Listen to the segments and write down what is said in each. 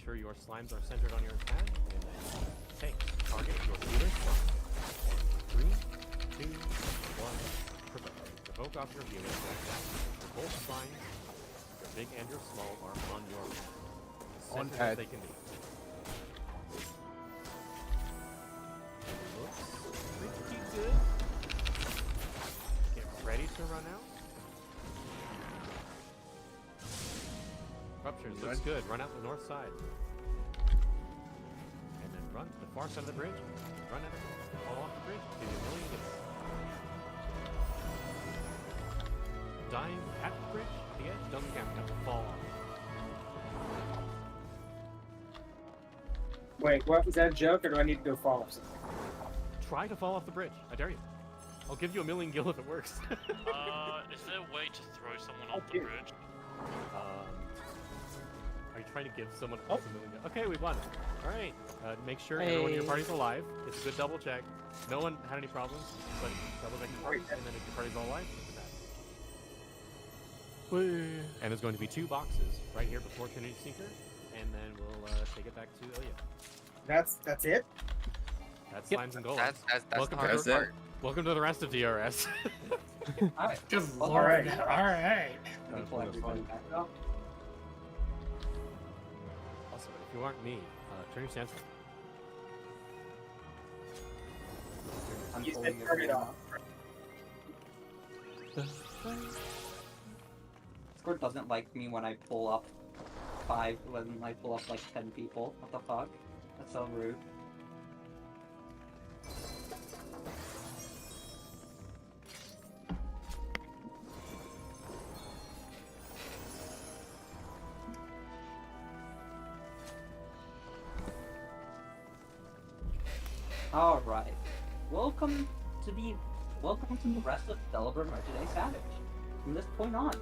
sure your slimes are centered on your attack, and then take target your healer slime. And 3, 2, 1, provoke. Provoke off your healer slime. For both slimes, your big and your small, are on your pad. On Center pad. as they can be. Looks pretty good. Get ready to run out. Ruptures looks good. Run out the north side. And then run to the far side of the bridge. Run at it. Fall off the bridge. Do your million hits. Dying at the bridge, the edge, doesn't count. You have to fall off. Wait, what? Is that a joke, or do I need to go fall off something? Try to fall off the bridge. I dare you. I'll give you a million gil if it works. Is there a way to throw someone off the bridge? Are you trying to give someone else a million gil? Okay, we won. All right. Make sure everyone in your party's alive. It's a good double check. No one had any problems, but double check your party, and then if your party's all alive, look at that. And there's going to be 2 boxes right here before Trinity Seeker, and then we'll take it back to Ilya. That's it? That's Slimes and Golems. That's Welcome the to hardest the part. Welcome to the rest of DRS. Alright. Good Well, lord. alright. Alright. Let me pull everybody back up. Also, if you aren't me, turn your stance. I'm You pulling said turn it everyone off. up. Discord doesn't like me when I pull up when I pull up like 10 people. What the fuck? That's so rude. Alright. Welcome to the rest of Celebrate Today Savage. From this point on,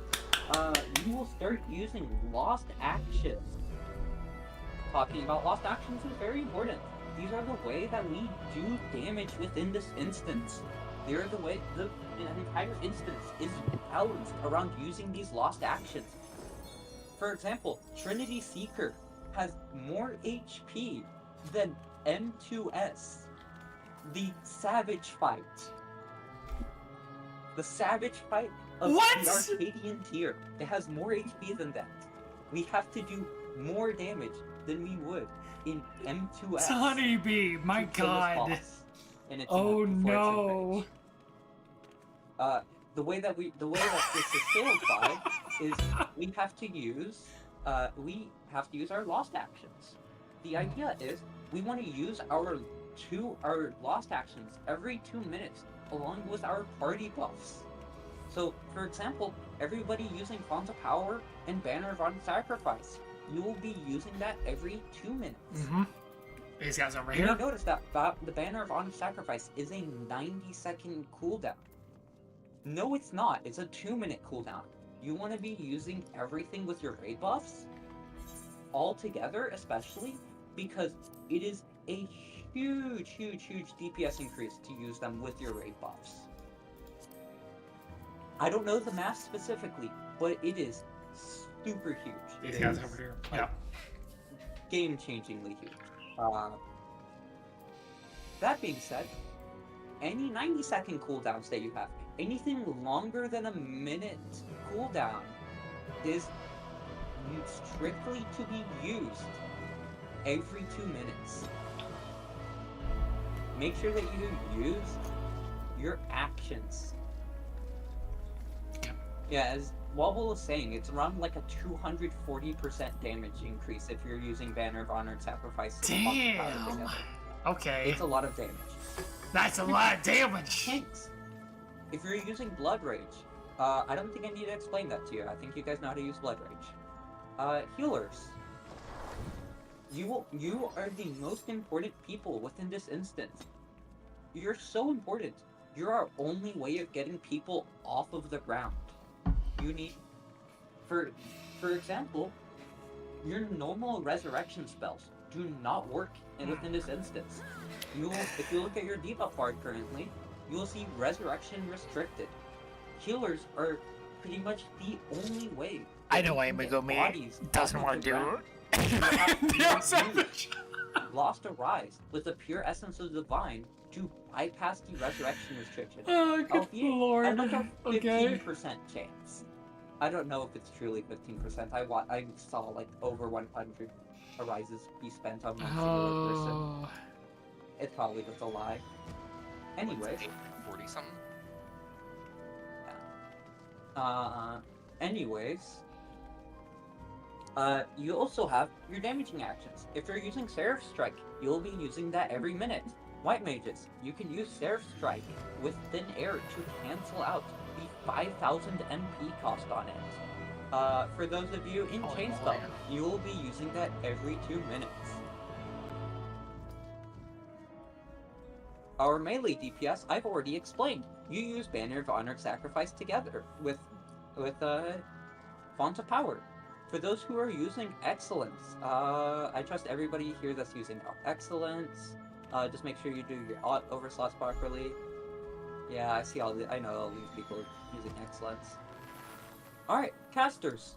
you will start using lost actions. Talking about lost actions is very important. These are the way that we do damage within this instance. They are the way the entire instance is balanced around using these lost actions. For example, Trinity Seeker has more HP than M2S. The Savage Fight. The Savage Fight of What? the Arcadian tier. It has more HP than that. We have to do more damage than we would in M2S. Honeybee, my to kill this god. boss. And it's Oh not before no. it's advanced. The way that this is scaled by is we have to use our lost actions. The idea is we want to use our lost actions every 2 minutes along with our party buffs. So, for example, everybody using Font of Power and Banner of Unsacrifice, you will be using that every 2 minutes. These guys over You here. may notice that the Banner of Unsacrifice is a 90-second cooldown. No, it's not. It's a 2-minute cooldown. You want to be using everything with your raid buffs all together, especially because it is a huge DPS increase to use them with your raid buffs. I don't know the math specifically, but it is super huge. These It guys is, over here. like, Yeah. game-changingly huge. That being said, any 90-second cooldowns that you have, anything longer than a minute cooldown is strictly to be used every 2 minutes. Make sure that you use your actions. Yeah, as Wobble was saying, it's around like a 240% damage increase if you're using Banner of Honor and Sacrifice. Damn. Okay. It's a lot of damage. That's a lot of damage. Tanks. If you're using Blood Rage, I don't think I need to explain that to you. I think you guys know how to use Blood Rage. Healers. You are the most important people within this instance. You're so important. You're our only way of getting people off of the ground. You need, for example, your normal resurrection spells do not work within this instance. If you look at your debuff bar currently, you will see resurrection restricted. Healers are pretty much the only way. I know Amigo Me doesn't want to do Neo Savage. Lost Arise with the pure essence of the divine to bypass the resurrection restriction. Oh, good Albeit lord. at like a Okay. 15% chance. I don't know if it's truly 15%. I saw like over 100 Arises be spent on one singular person. Oh. It's probably just a lie. Anyways, 40 something. anyways, you also have your damaging actions. If you're using Seraph Strike, you'll be using that every minute. White Mages, you can use Seraph Strike with Thin Air to cancel out the 5,000 MP cost on it. For those of you in Holy Chainspell, moly. you will be using that every 2 minutes. Our melee DPS, I've already explained. You use Banner of Honor Sacrifice together with Font of Power. For those who are using Excellence, I trust everybody here that's using Excellence. Just make sure you do your overslots properly. Yeah, I know all these people using Excellence. Alright, casters.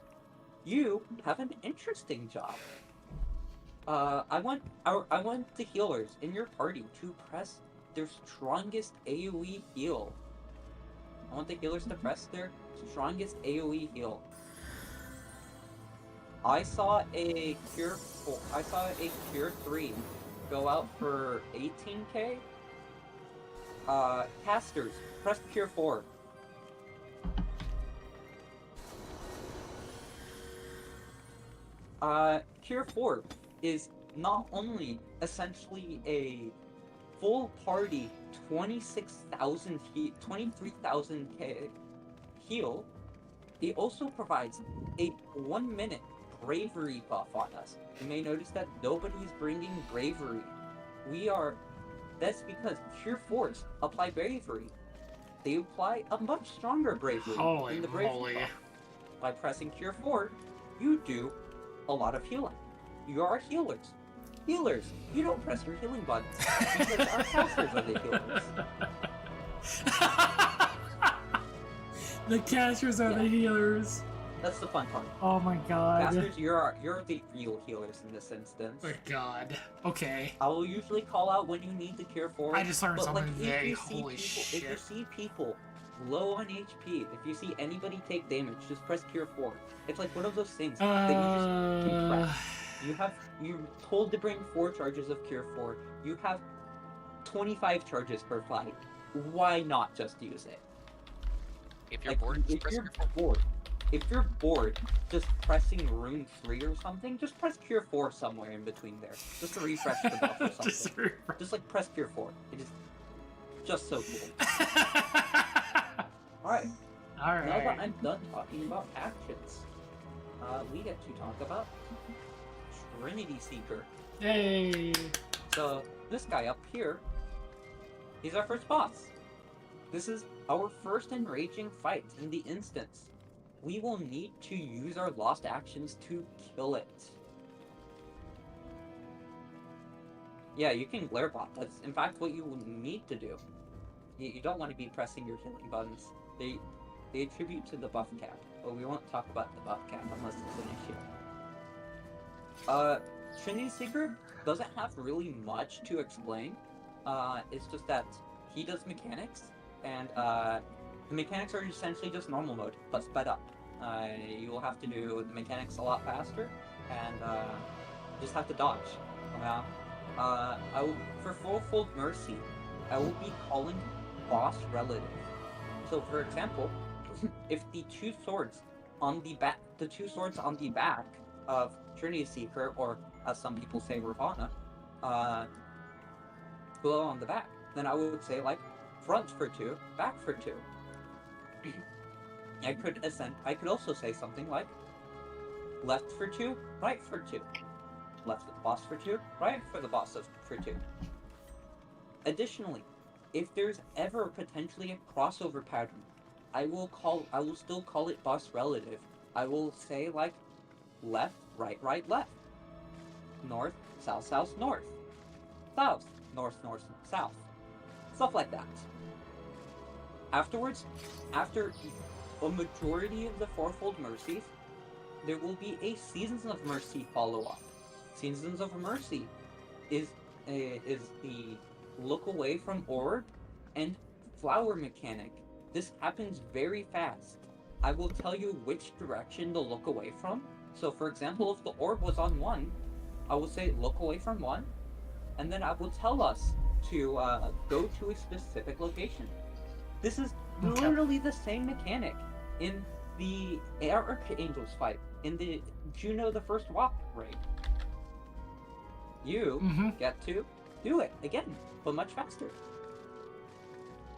You have an interesting job. I want the healers in your party to press their strongest AoE heal. I want the healers to press their strongest AoE heal. I saw a Cure 3 go out for 18k. Casters, press Cure 4. Cure 4 is not only essentially a full party 23,000 heal, it also provides a 1 minute bravery buff on us. You may notice that nobody's bringing bravery. That's because Cure 4s apply bravery. They apply a much stronger bravery Holy than the bravery moly. buff. By pressing Cure 4, you do a lot of healing. You are healers. Healers, you don't press your healing buttons because our casters are the healers. The casters are the healers. That's the fun part. Oh my god. Casters, you're the real healers in this instance. Oh my god. Okay. I will usually call out when you need the Cure 4. I just learned but something like, today. if you Holy see shit. people low on HP, if you see anybody take damage, just press Cure 4. It's like one of those things that you just can press. You're told to bring 4 charges of Cure 4. You have 25 charges per fight. Why not just use it? If you're Like, bored, just if press you're your phone. bored, if you're bored, just pressing Rune 3 or something, just press Cure 4 somewhere in between there. Just to refresh the buff or something. Just like press Cure 4. It is just so cool. Alright, now that Alright. I'm done talking about actions, we get to talk about Trinity Seeker. Hey. So, this guy up here, he's our first boss. This is our first enraging fight in the instance. We will need to use our lost actions to kill it. Yeah, you can glare bot. That's in fact what you will need to do. You don't want to be pressing your healing buttons. They attribute to the buff cap, but we won't talk about the buff cap unless it's an issue. Trinity Seeker doesn't have really much to explain. It's just that he does mechanics, and the mechanics are essentially just normal mode, but sped up. You will have to do the mechanics a lot faster, and just have to dodge. For Fourfold Mercy, I will be calling boss relative. So, for example, if the two swords on the back of Trinity Seeker, or as some people say, Ravana, glow on the back, then I would say like front for 2, back for 2. I could also say something like left for 2, right for 2. Left for the boss for 2, right for the boss for 2. Additionally, if there's ever potentially a crossover pattern, I will still call it boss relative. I will say like left, right, right, left. North, south, south, north. South, north, north, south. Stuff like that. Afterwards, after a majority of the Fourfold Mercies, there will be a Seasons of Mercy follow-up. Seasons of Mercy is the look away from orb and flower mechanic. This happens very fast. I will tell you which direction to look away from. So for example, if the orb was on 1, I will say look away from 1, and then I will tell us to go to a specific location. This is literally the same mechanic in the Archangels fight, in the Juno the First Walk raid. You get to do it again, but much faster.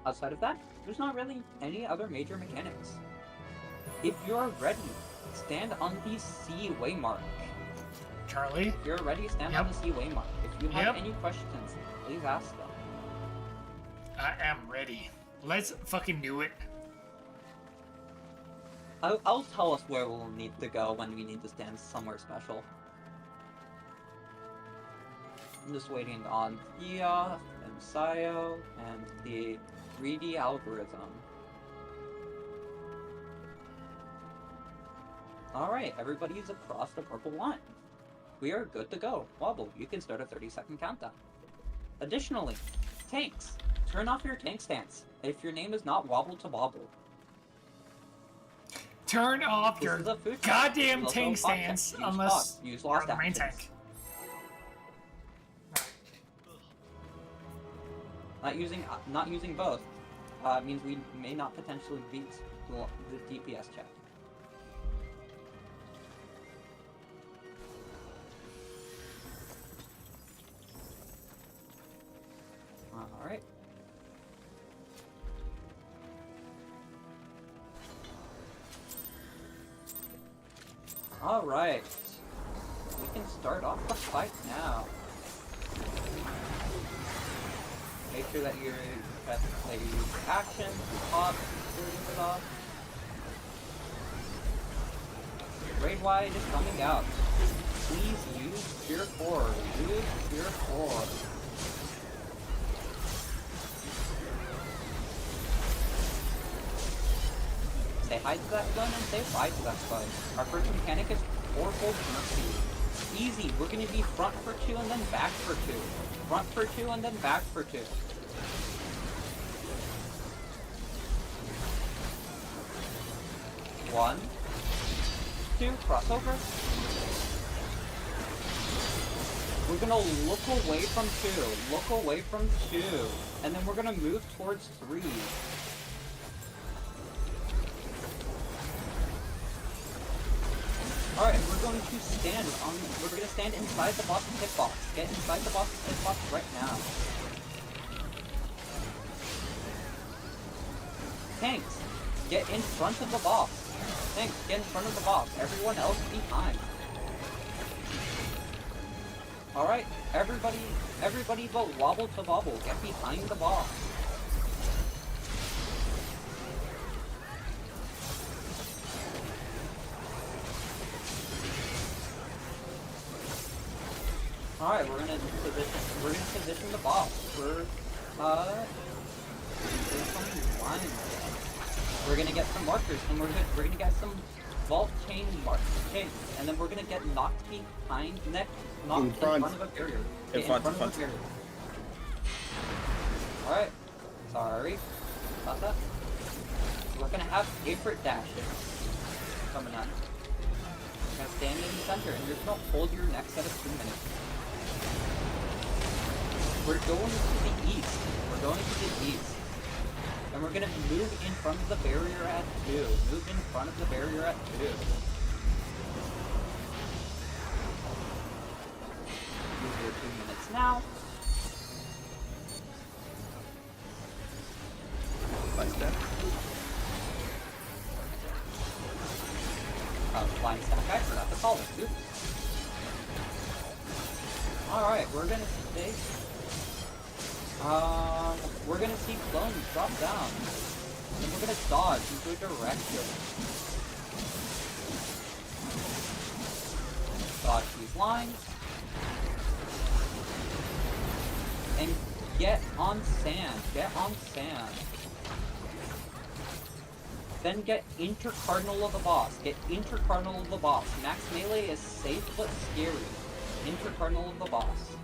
Outside of that, there's not really any other major mechanics. If you're ready, stand on the C waymark. Charlie? If you're ready, stand on the C waymark. If you have any questions, please ask them. I am ready. Let's fucking do it. I'll tell us where we'll need to go when we need to stand somewhere special. I'm just waiting on Thea and Sayo and the 3D algorithm. Alright, everybody's across the purple line. We are good to go. Wobble, you can start a 30-second countdown. Additionally, tanks. Turn off your tank stance if your name is not Wobble to Wobble. Turn off your goddamn tank stance unless use you're lost the main actions. tank. Not using both means we may not potentially beat the DPS check. Alright. Alright. We can start off the fight now. Make sure that you use action, pop, it off. Raid wide is coming out. Please use Fear 4. Use Fear 4. Say hi to that gun and say bye to that gun. Our first mechanic is fourfold mercy. Easy, we're gonna be front for 2 and then back for 2. Front for 2 and then back for 2. One, 2, crossover. We're gonna look away from 2, look away from 2, and then we're gonna move towards 3. Alright, we're going to stand inside the boss's hitbox. Get inside the boss's hitbox right now. Tanks, get in front of the boss. Tanks, get in front of the boss. Everyone else behind. Alright, everybody but Wobble to Wobble. Get behind the boss. Alright, we're gonna position the boss for some lines. We're gonna get some markers, and we're gonna get some vault chain chains, and then we're gonna get knocked behind, knocked in front of a barrier. In front of a barrier. Alright, sorry about that. We're gonna have favorite dashes coming up. You're gonna stand in the center, and you're gonna hold your next set of 2 minutes. We're going to the east. We're going to the east. And we're going to move in front of the barrier at 2. Move in front of the barrier at 2. Use your 2 minutes now. Fine step. Flying stack. I forgot to call it. Oops. Alright, we're going to stay. We're gonna see clones drop down. And we're gonna dodge into a direction. Dodge these lines. And get on sand. Get on sand. Then get intercardinal of the boss. Get intercardinal of the boss. Max melee is safe but scary. intercardinal of the boss.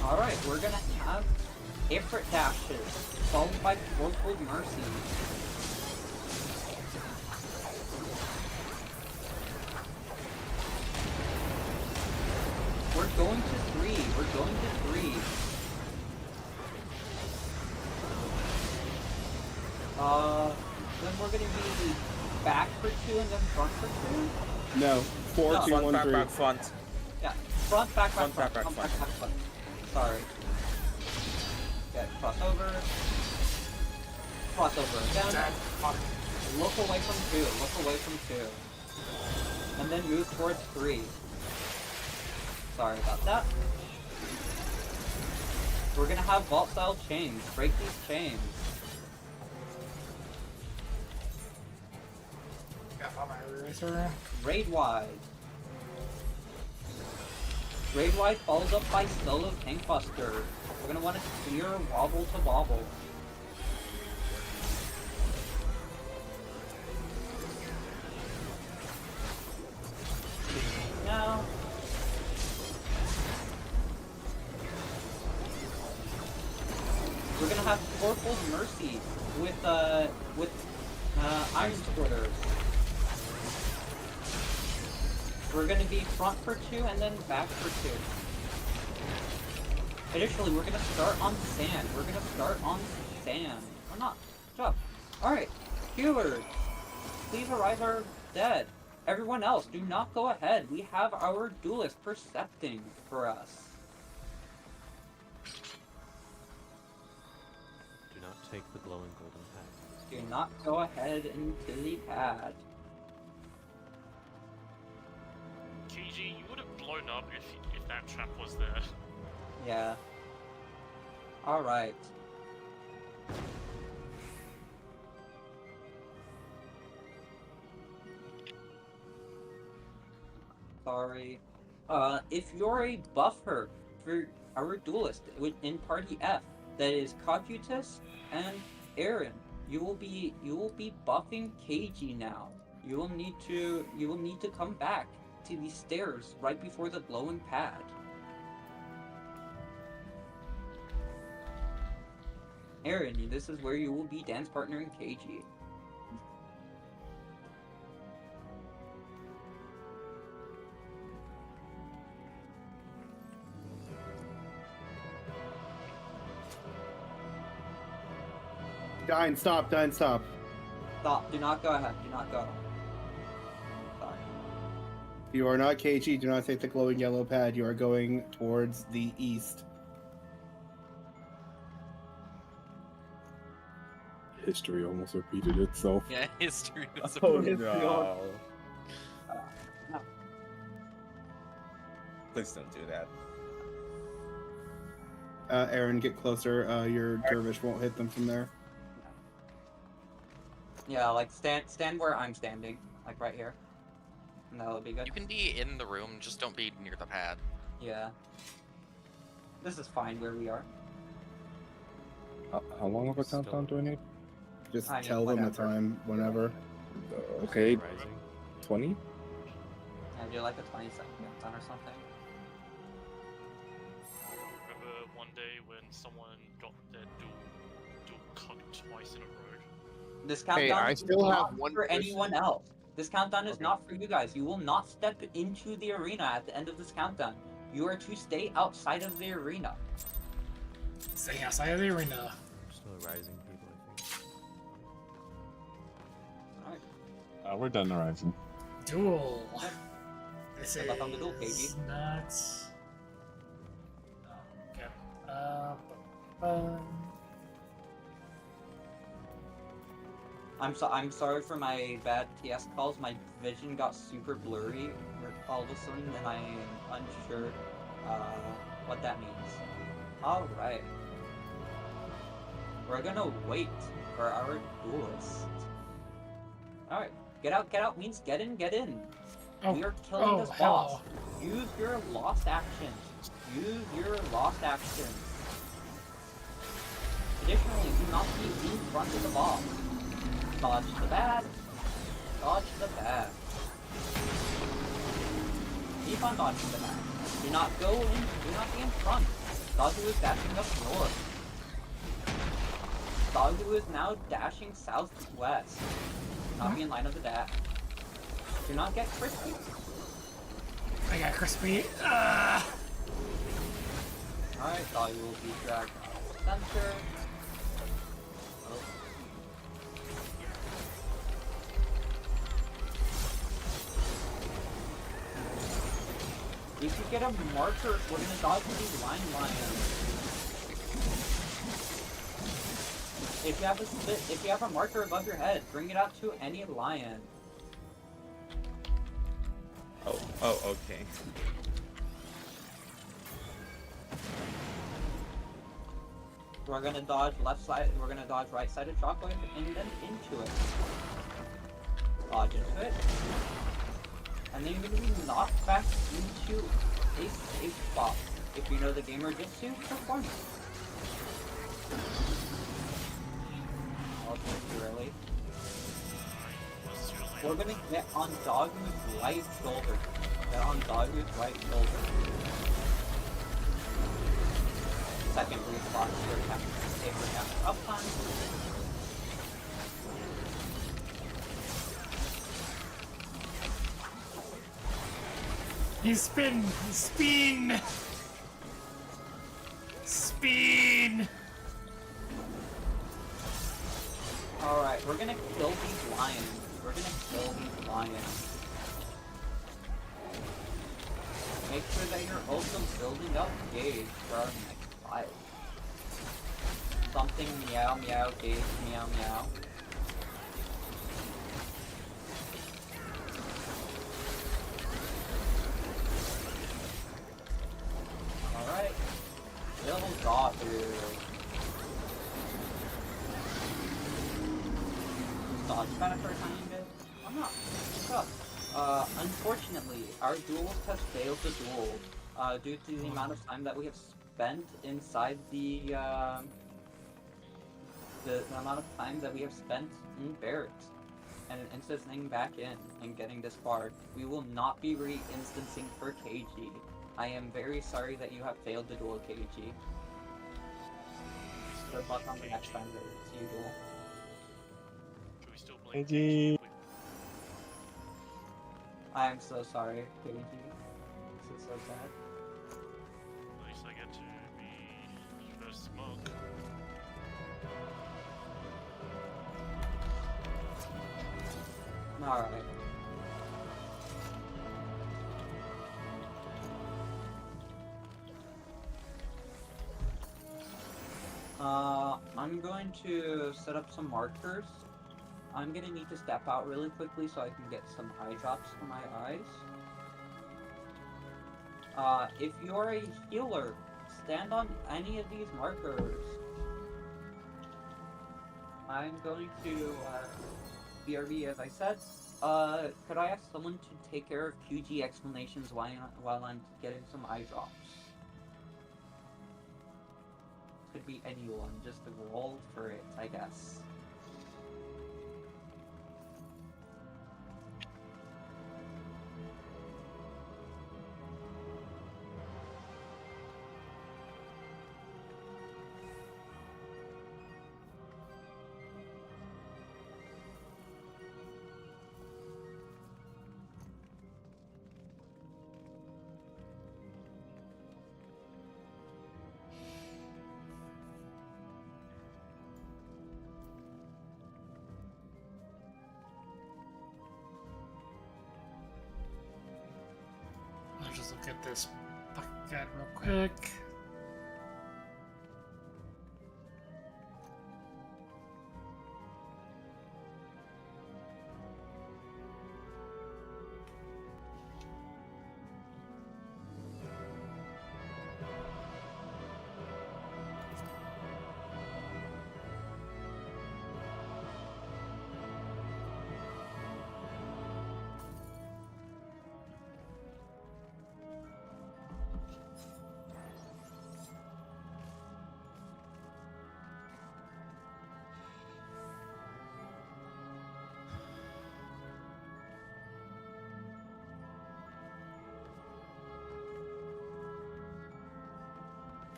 Alright, we're gonna have Ifrit dashes, followed by Fourfold Mercy. We're going to 3. We're going to 3. Then we're gonna be back for 2 and then front for 2? No, 4, No. 2, Front, 1, back, 3. back, front. Yeah, front, back, Front, front, back, front, back, front, back, front. Sorry. Yeah, cross over. Cross over again. Dead. Fuck. Look away from 2. Look away from 2. And then move towards 3. Sorry about that. We're gonna have vault style chains. Break these chains. Got my eraser. Raid wide. Raid wide follows up by solo tank buster. We're gonna want to clear wobble to wobble. Now. We're gonna have Fourfold Mercy with Iron Splitters. We're gonna be front for 2 and then back for 2. Additionally, we're gonna start on sand. We're gonna start on sand. Or not. Stop. Alright. Healers. Please arise our dead. Everyone else, do not go ahead. We have our duelist percepting for us. Do not take the glowing golden pad. Do not go ahead into the pad. KG, you would have blown up if that trap was there. Yeah. Alright. Sorry. If you're a buffer for our duelist in Party F, that is Coputus and Aaron, you will be buffing KG now. You will need to come back to the stairs right before the glowing pad. Aaron, this is where you will be dance partnering KG. Dine, stop, Dine, stop. Stop. Do not go ahead. Do not go. Sorry. You are not KG, do not take the glowing yellow pad. You are going towards the east. History almost repeated itself. Yeah, history was Oh, a no. Please don't do that. Aaron, get closer. Your dervish won't hit them from there. Yeah, like stand where I'm standing, like right here. And that'll be good. You can be in the room, just don't be near the pad. Yeah. This is fine where we are. How long of a countdown do I need? Just I mean, tell them the whenever. time, whenever. Okay, Rising. 20? Yeah, do like a 20-second countdown or something. Remember one day when someone got their dual cucked twice in a row? This countdown I is still have not one for person. anyone else. This countdown is Okay. not for you guys. You will not step into the arena at the end of this countdown. You are to stay outside of the arena. Staying outside of the arena. Still rising people, I think. Alright. We're done rising. Duel. This Good luck on the duel, is KG. nuts. Okay. I'm sorry for my bad TS calls. My vision got super blurry all of a sudden, and I am unsure what that means. All right, we're gonna wait for our duelist. All right, get out means get in, get in. Oh, We are killing this hello. boss. Use your lost actions. Use your lost actions. Additionally, do not be in front of the boss. Dodge the bad, on dodging the back. Do not go in, do not be in front. Doggo is dashing up north. Doggo is now dashing southwest. Not be in line of the dash. Do not get crispy. I got crispy. Alright, Doggo will be dragged out of the center. Oh. If you get a marker, we're gonna dodge these lions. If you have a marker above your head, bring it out to any lion. Oh, okay. We're gonna dodge left side, we're gonna dodge right side of shockwave and then into it. Dodge into it. And then you're gonna be knocked back into a safe spot. If you know the gamer Jitsu, perform it. Oh, too early. We're gonna get on Doggo's right shoulder. Get on Doggo's right shoulder. Second respawn for capture, safer capture up time. You spin! Spin! Spin! Alright, we're gonna kill these lions. We're gonna kill these lions. Make sure that you're also building up gauge for our next fight. Something meow meow gauge meow meow. Alright. Little draw through. Dodge better for a tiny bit? I'm not. What's up? Unfortunately, our duelist has failed the duel, due to the amount of time that we have spent inside the amount of time that we have spent in barracks. And instancing back in and getting disbarred. We will not be re-instancing for KG. I am very sorry that you have failed the duel, KG. Good luck on the next time that it's you duel. Can we still blame KG. I am so sorry, KG. This is so sad. At least I get to be first smoke. Alright. I'm going to set up some markers. I'm gonna need to step out really quickly so I can get some eye drops for my eyes. If you're a healer, stand on any of these markers. I'm going to, BRB as I said. Could I ask someone to take care of QG explanations while I'm getting some eye drops? Could be anyone, just roll for it, I guess. I'll just look at this bucket real quick.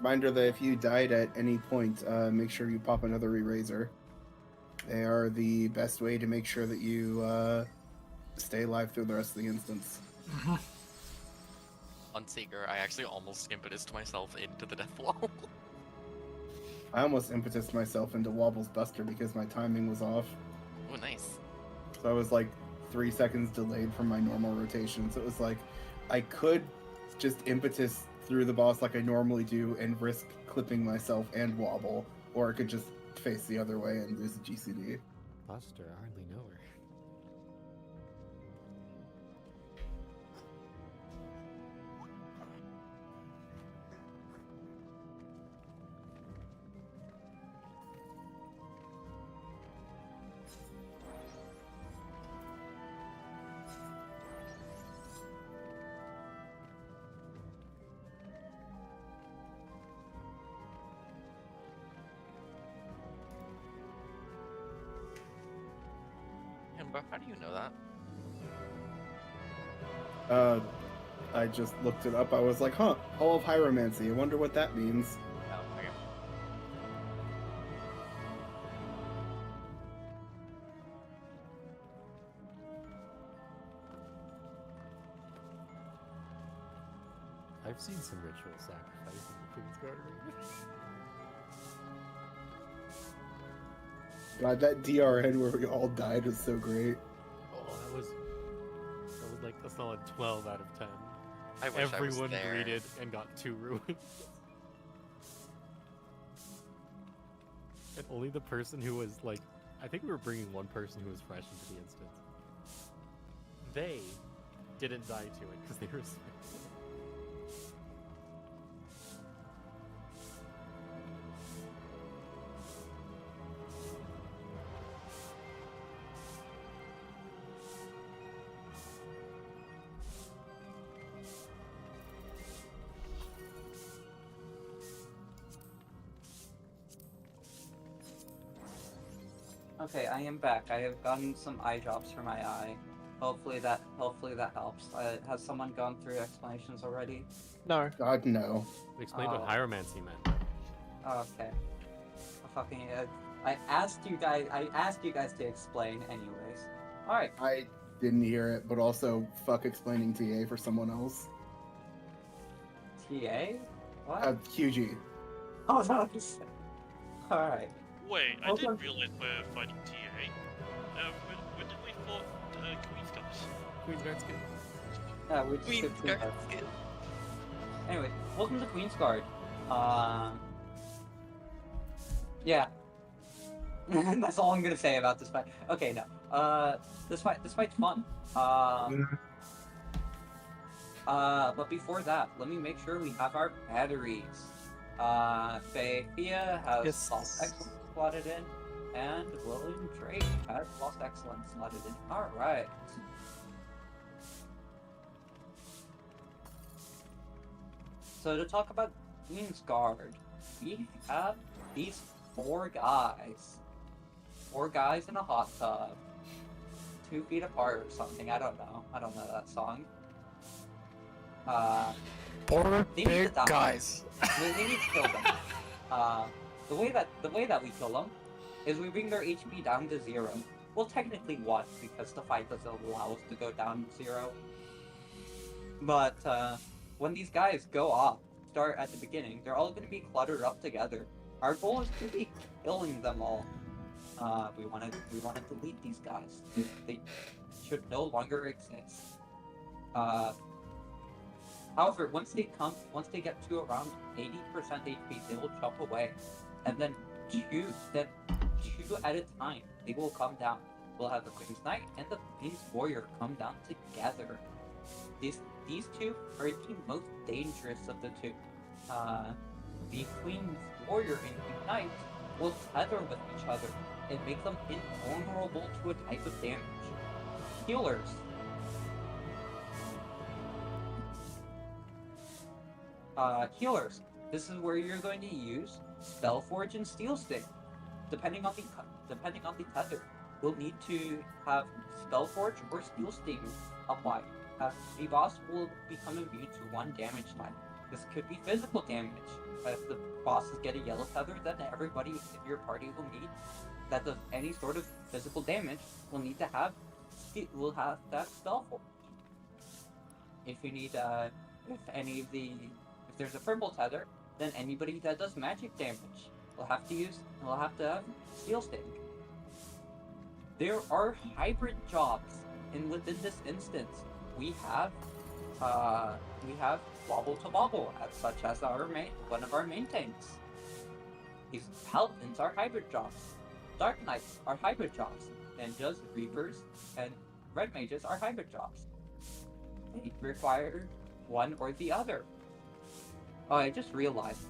Reminder that if you died at any point, make sure you pop another eraser. They are the best way to make sure that you stay alive through the rest of the instance. On Seeker, I actually almost impetused myself into the death wall. I almost impetused myself into Wobble's Buster because my timing was off. Oh, nice. So I was like 3 seconds delayed from my normal rotation. So it was like I could just impetus through the boss like I normally do and risk clipping myself and Wobble, or I could just face the other way and lose a GCD. Buster, I hardly know her. But how do you know that? I just looked it up. I was like, huh, Hall of Hieromancy. I wonder what that means. Oh, okay. I've seen some ritual sacrifice in the Queen's Guard arena. God, that DRN where we all died was so great. Oh, that was like a solid 12 out of 10. I wish I was Everyone there. greeted and got 2 ruins. And only the person who was like, I think we were bringing one person who was fresh into the instance. They didn't die to it because they were sick. Okay, I am back. I have gotten some eye drops for my eye. Hopefully that helps. Has someone gone through explanations already? No. God, no. Explain what Oh. hieromancy meant. Okay. I asked you guys to explain anyways. Alright. I didn't hear it, but also fuck explaining TA for someone else. TA? What? QG. Oh no. Alright. Wait, I Okay. didn't realize we're fighting TA. When did we fought Queen's Guards? Queen's Guard skin. Yeah, we just Queen's did Queen's Guard Guard. skin. Anyway, welcome to Queen's Guard. Yeah. That's all I'm gonna say about this fight. Okay, no. This fight's fun. But before that, let me make sure we have our batteries. Fia has Lost Excellence slotted in, and William Drake has Lost Excellence slotted in. Alright. So to talk about Queen's Guard, we have these 4 guys. 4 guys in a hot tub. 2 feet apart or something, I don't know. I don't know that song. Four They need to big die. guys. We need to kill them. The way that we kill them is we bring their HP down to 0. Well, technically 1, because the fight doesn't allow us to go down to 0. But when these guys go off, start at the beginning, they're all going to be cluttered up together. Our goal is to be killing them all. We want to delete these guys. They should no longer exist. However, once they get to around 80% HP, they will jump away, and then two at a time, they will come down. We'll have the Queen's Knight and the Queen's Warrior come down together. These 2 are the most dangerous of the 2. The Queen's Warrior and Queen's Knight will tether with each other and make them invulnerable to a type of damage. Healers. Healers. This is where you're going to use Spellforge and Steel Sting. Depending on the tether, we'll need to have Spellforge or Steel Sting applied. The boss will become immune to 1 damage type. This could be physical damage. If the bosses get a yellow feather, then everybody in your party will need that does any sort of physical damage will need to have spell forge. If you need if there's a purple tether, then anybody that does magic damage will have to have steel sting. There are hybrid jobs, and within this instance, we have wobble to bobble, such as one of our main tanks. These paladins are hybrid jobs. Dark Knights are hybrid jobs. Ninjas, Reapers, and Red Mages are hybrid jobs. They require one or the other. Oh, I just realized